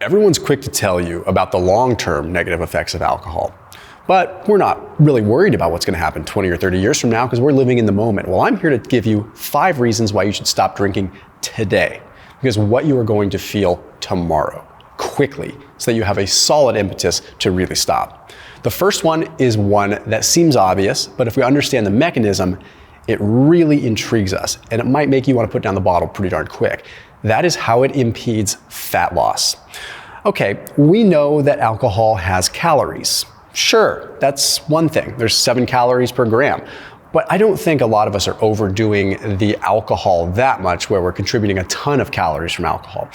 Everyone's quick to tell you about the long-term negative effects of alcohol. But we're not really worried about what's going to happen 20 or 30 years from now because we're living in the moment. Well, I'm here to give you 5 reasons why you should stop drinking today. Because what you are going to feel tomorrow, quickly, so that you have a solid impetus to really stop. The first one is one that seems obvious, but if we understand the mechanism, it really intrigues us, and it might make you want to put down the bottle pretty darn quick. That is how it impedes fat loss. Okay, we know that alcohol has calories. Sure, that's one thing. There's 7 calories per gram. But I don't think a lot of us are overdoing the alcohol that much where we're contributing a ton of calories from alcohol.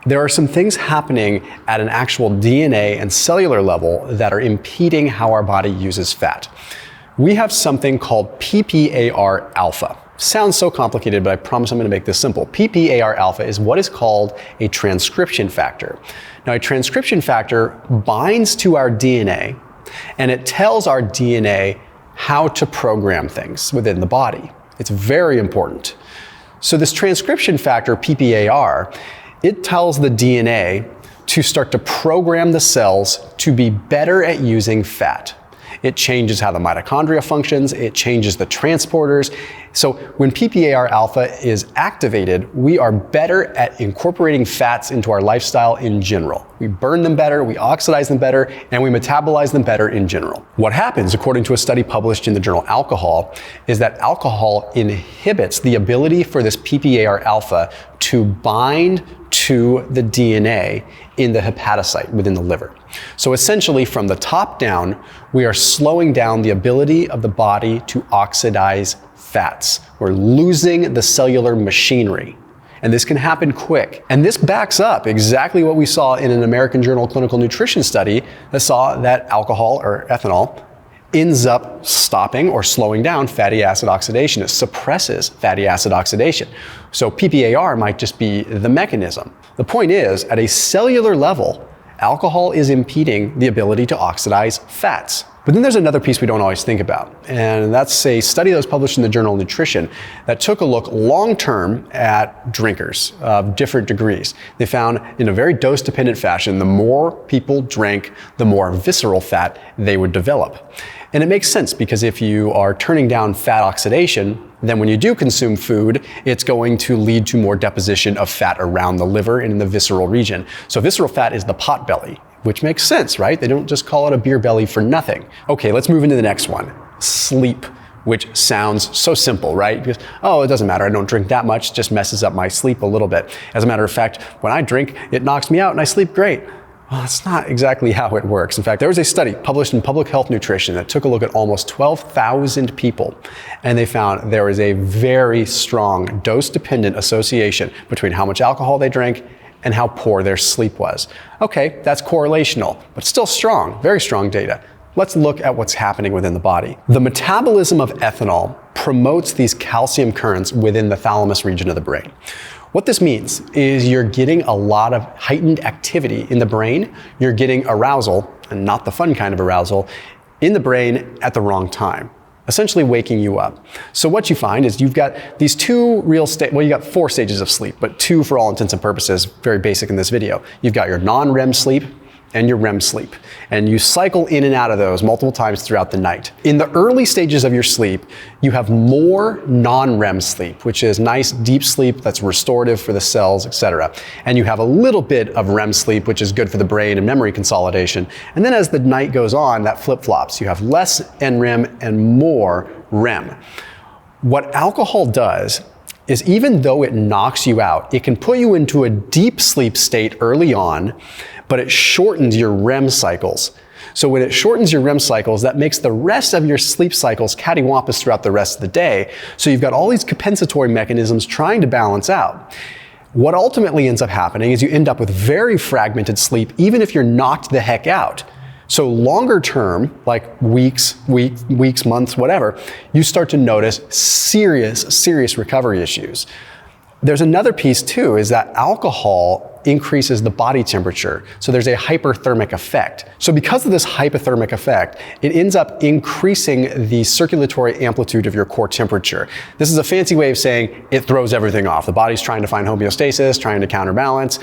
There are some things happening at an actual DNA and cellular level that are impeding how our body uses fat. We have something called PPAR alpha. Sounds so complicated, but I promise I'm going to make this simple. PPAR alpha is what is called a transcription factor. Now, a transcription factor binds to our DNA, and it tells our DNA how to program things within the body. It's very important. So this transcription factor, PPAR, it tells the DNA to start to program the cells to be better at using fat. It changes how the mitochondria functions, it changes the transporters. So when PPAR alpha is activated, we are better at incorporating fats into our lifestyle in general. We burn them better, we oxidize them better, and we metabolize them better in general. What happens, according to a study published in the journal Alcohol, is that alcohol inhibits the ability for this PPAR alpha to bind to the DNA in the hepatocyte within the liver. So essentially, from the top down, we are slowing down the ability of the body to oxidize fats. We're losing the cellular machinery. And this can happen quick. And this backs up exactly what we saw in an American Journal of Clinical Nutrition study that saw that alcohol, or ethanol, ends up stopping or slowing down fatty acid oxidation. It suppresses fatty acid oxidation. So PPAR might just be the mechanism. The point is, at a cellular level, alcohol is impeding the ability to oxidize fats. But then there's another piece we don't always think about, and that's a study that was published in the journal Nutrition that took a look long-term at drinkers of different degrees. They found in a very dose-dependent fashion, the more people drank, the more visceral fat they would develop. And it makes sense because if you are turning down fat oxidation, then when you do consume food, it's going to lead to more deposition of fat around the liver and in the visceral region. So visceral fat is the pot belly, which makes sense, right? They don't just call it a beer belly for nothing. Okay, let's move into the next one. Sleep, which sounds so simple, right? Because, oh, it doesn't matter. I don't drink that much. It just messes up my sleep a little bit. As a matter of fact, when I drink, it knocks me out and I sleep great. Well, that's not exactly how it works. In fact, there was a study published in Public Health Nutrition that took a look at almost 12,000 people, and they found there is a very strong dose-dependent association between how much alcohol they drank and how poor their sleep was. Okay, that's correlational, but still strong, very strong data. Let's look at what's happening within the body. The metabolism of ethanol promotes these calcium currents within the thalamus region of the brain. What this means is you're getting a lot of heightened activity in the brain. You're getting arousal, and not the fun kind of arousal, in the brain at the wrong time, essentially waking you up. So what you find is you've got these two real well, you got 4 stages of sleep, but 2 for all intents and purposes, very basic in this video. You've got your non-REM sleep and your REM sleep, and you cycle in and out of those multiple times throughout the night. In the early stages of your sleep, you have more non-REM sleep, which is nice deep sleep that's restorative for the cells, etc. And you have a little bit of REM sleep, which is good for the brain and memory consolidation. And then as the night goes on, that flip-flops. You have less NREM and more REM. What alcohol does is, even though it knocks you out, it can put you into a deep sleep state early on, but it shortens your REM cycles. So when it shortens your REM cycles, that makes the rest of your sleep cycles cattywampus throughout the rest of the day. So you've got all these compensatory mechanisms trying to balance out. What ultimately ends up happening is you end up with very fragmented sleep, even if you're knocked the heck out. So longer term, like weeks, months, whatever, you start to notice serious recovery issues. There's another piece too, is that alcohol increases the body temperature. So there's a hyperthermic effect. So because of this hypothermic effect, it ends up increasing the circulatory amplitude of your core temperature. This is a fancy way of saying it throws everything off. The body's trying to find homeostasis, trying to counterbalance.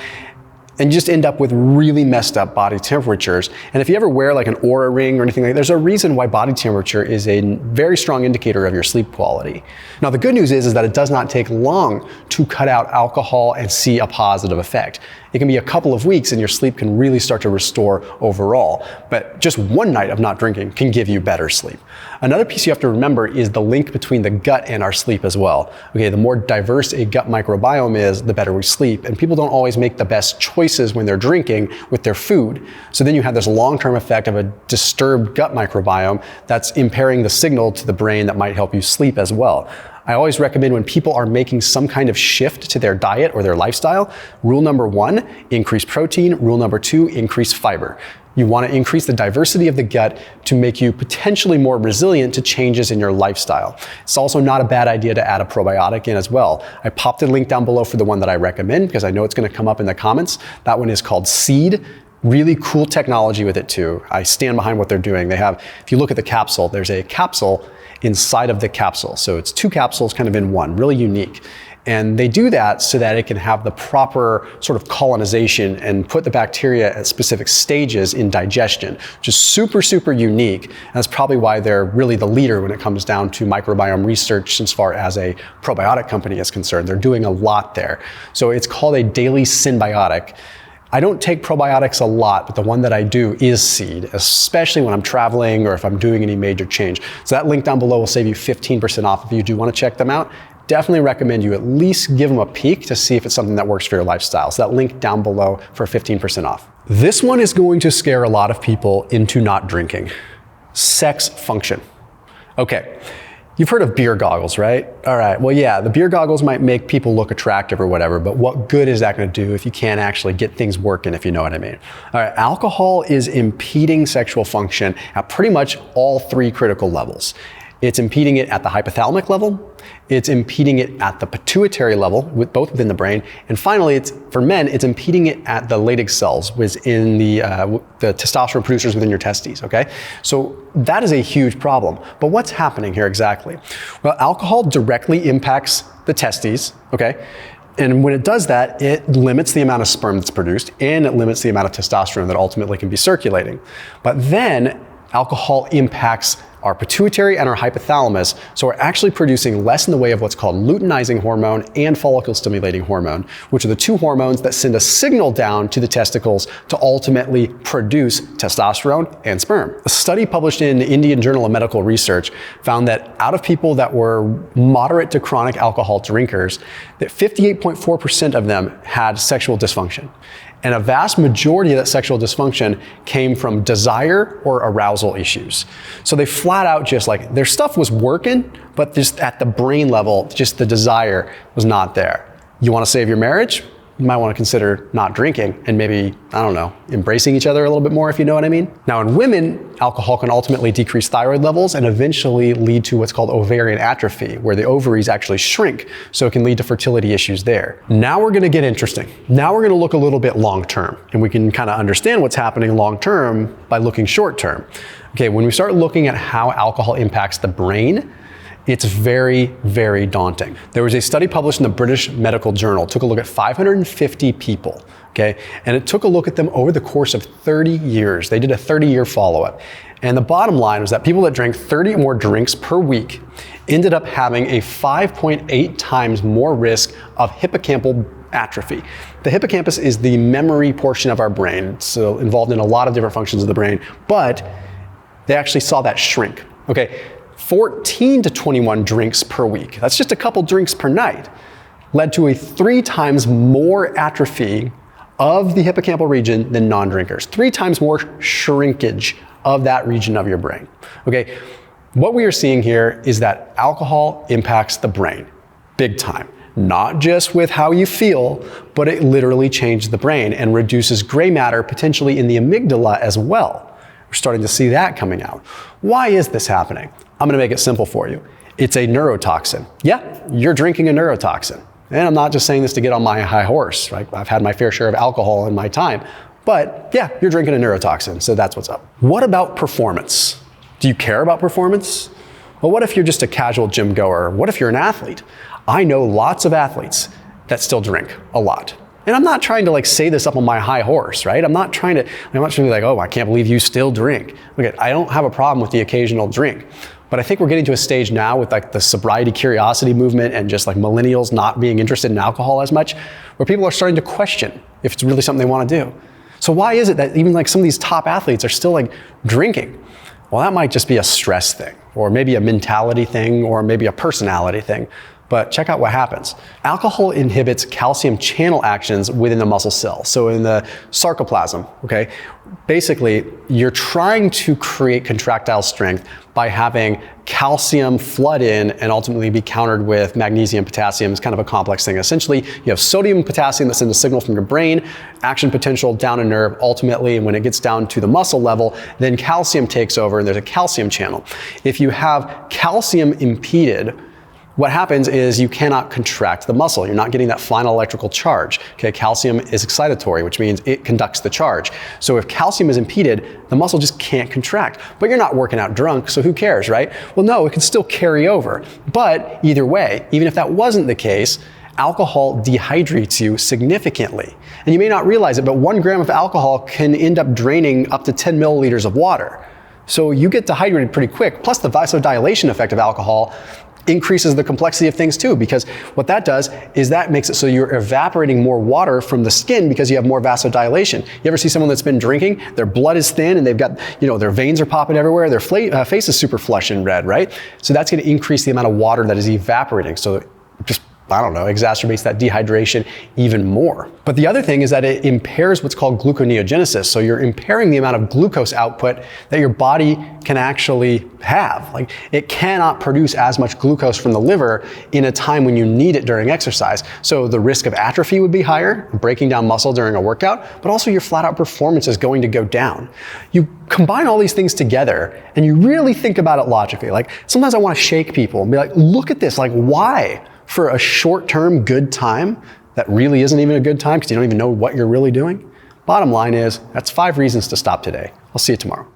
and you just end up with really messed up body temperatures. And if you ever wear like an Oura ring or anything like that, there's a reason why body temperature is a very strong indicator of your sleep quality. Now, the good news is that it does not take long to cut out alcohol and see a positive effect. It can be a couple of weeks and your sleep can really start to restore overall. But just one night of not drinking can give you better sleep. Another piece you have to remember is the link between the gut and our sleep as well. Okay, the more diverse a gut microbiome is, the better we sleep. And people don't always make the best choices when they're drinking with their food. So then you have this long-term effect of a disturbed gut microbiome that's impairing the signal to the brain that might help you sleep as well. I always recommend when people are making some kind of shift to their diet or their lifestyle, rule number 1, increase protein. Rule number 2, increase fiber. You want to increase the diversity of the gut to make you potentially more resilient to changes in your lifestyle. It's also not a bad idea to add a probiotic in as well. I popped a link down below for the one that I recommend because I know it's going to come up in the comments. That one is called Seed. Really cool technology with it too. I stand behind what they're doing. They have, if you look at the capsule, there's a capsule inside of the capsule. So it's 2 capsules kind of in one, really unique. And they do that so that it can have the proper sort of colonization and put the bacteria at specific stages in digestion, which is super, super unique. And that's probably why they're really the leader when it comes down to microbiome research as far as a probiotic company is concerned. They're doing a lot there. So it's called a daily Synbiotic. I don't take probiotics a lot, but the one that I do is Seed, especially when I'm traveling or if I'm doing any major change. So that link down below will save you 15% off if you do want to check them out. Definitely recommend you at least give them a peek to see if it's something that works for your lifestyle. So that link down below for 15% off. This one is going to scare a lot of people into not drinking. Sex function. Okay. You've heard of beer goggles, right? All right, well, yeah, the beer goggles might make people look attractive or whatever, but what good is that gonna do if you can't actually get things working, if you know what I mean? All right, alcohol is impeding sexual function at pretty much all 3 critical levels. It's impeding it at the hypothalamic level, it's impeding it at the pituitary level, both within the brain, and finally, for men, it's impeding it at the Leydig cells, within the testosterone producers within your testes, okay? So that is a huge problem. But what's happening here exactly? Well, alcohol directly impacts the testes, okay? And when it does that, it limits the amount of sperm that's produced, and it limits the amount of testosterone that ultimately can be circulating. But then alcohol impacts our pituitary and our hypothalamus, so we're actually producing less in the way of what's called luteinizing hormone and follicle stimulating hormone, which are the 2 hormones that send a signal down to the testicles to ultimately produce testosterone and sperm. A study published in the Indian Journal of Medical Research found that out of people that were moderate to chronic alcohol drinkers, that 58.4% of them had sexual dysfunction. And a vast majority of that sexual dysfunction came from desire or arousal issues. So they flat out just like, their stuff was working, but just at the brain level, just the desire was not there. You want to save your marriage? You might want to consider not drinking and maybe, I don't know, embracing each other a little bit more, if you know what I mean. Now in women, alcohol can ultimately decrease thyroid levels and eventually lead to what's called ovarian atrophy, where the ovaries actually shrink, so it can lead to fertility issues there. Now we're going to get interesting. Now we're going to look a little bit long term, and we can kind of understand what's happening long term by looking short term. Okay, when we start looking at how alcohol impacts the brain, it's very, very daunting. There was a study published in the British Medical Journal, took a look at 550 people, okay? And it took a look at them over the course of 30 years. They did a 30-year follow-up. And the bottom line was that people that drank 30 or more drinks per week ended up having a 5.8 times more risk of hippocampal atrophy. The hippocampus is the memory portion of our brain. It's involved in a lot of different functions of the brain, but they actually saw that shrink, okay? 14 to 21 drinks per week, that's just a couple drinks per night, led to a 3 times more atrophy of the hippocampal region than non-drinkers. 3 times more shrinkage of that region of your brain. Okay, what we are seeing here is that alcohol impacts the brain big time. Not just with how you feel, but it literally changes the brain and reduces gray matter potentially in the amygdala as well. We're starting to see that coming out. Why is this happening? I'm gonna make it simple for you. It's a neurotoxin. Yeah, you're drinking a neurotoxin. And I'm not just saying this to get on my high horse, right? I've had my fair share of alcohol in my time, but yeah, you're drinking a neurotoxin, so that's what's up. What about performance? Do you care about performance? Well, what if you're just a casual gym goer? What if you're an athlete? I know lots of athletes that still drink a lot. And I'm not trying to like say this up on my high horse, right? I'm not trying to be like, oh, I can't believe you still drink. Okay, I don't have a problem with the occasional drink. But I think we're getting to a stage now with like the sobriety curiosity movement and just like millennials not being interested in alcohol as much, where people are starting to question if it's really something they want to do. So why is it that even like some of these top athletes are still like drinking? Well, that might just be a stress thing, or maybe a mentality thing, or maybe a personality thing. But check out what happens. Alcohol inhibits calcium channel actions within the muscle cell. So in the sarcoplasm, okay, basically you're trying to create contractile strength by having calcium flood in and ultimately be countered with magnesium, potassium. It's kind of a complex thing. Essentially, you have sodium and potassium that send the signal from your brain, action potential down a nerve. Ultimately, when it gets down to the muscle level, then calcium takes over and there's a calcium channel. If you have calcium impeded, what happens is you cannot contract the muscle. You're not getting that final electrical charge. Okay, calcium is excitatory, which means it conducts the charge. So if calcium is impeded, the muscle just can't contract. But you're not working out drunk, so who cares, right? Well, no, it can still carry over. But either way, even if that wasn't the case, alcohol dehydrates you significantly. And you may not realize it, but 1 gram of alcohol can end up draining up to 10 milliliters of water. So you get dehydrated pretty quick. Plus the vasodilation effect of alcohol increases the complexity of things too, because what that does is that makes it so you're evaporating more water from the skin because you have more vasodilation. You ever see someone that's been drinking, their blood is thin and they've got, their veins are popping everywhere, their face is super flush and red, right? So that's going to increase the amount of water that is evaporating. So just exacerbates that dehydration even more. But the other thing is that it impairs what's called gluconeogenesis. So you're impairing the amount of glucose output that your body can actually have. Like, it cannot produce as much glucose from the liver in a time when you need it during exercise. So the risk of atrophy would be higher, breaking down muscle during a workout, but also your flat out performance is going to go down. You combine all these things together and you really think about it logically. Like, sometimes I want to shake people and be like, look at this, like, why? For a short-term good time that really isn't even a good time because you don't even know what you're really doing? Bottom line is, that's 5 reasons to stop today. I'll see you tomorrow.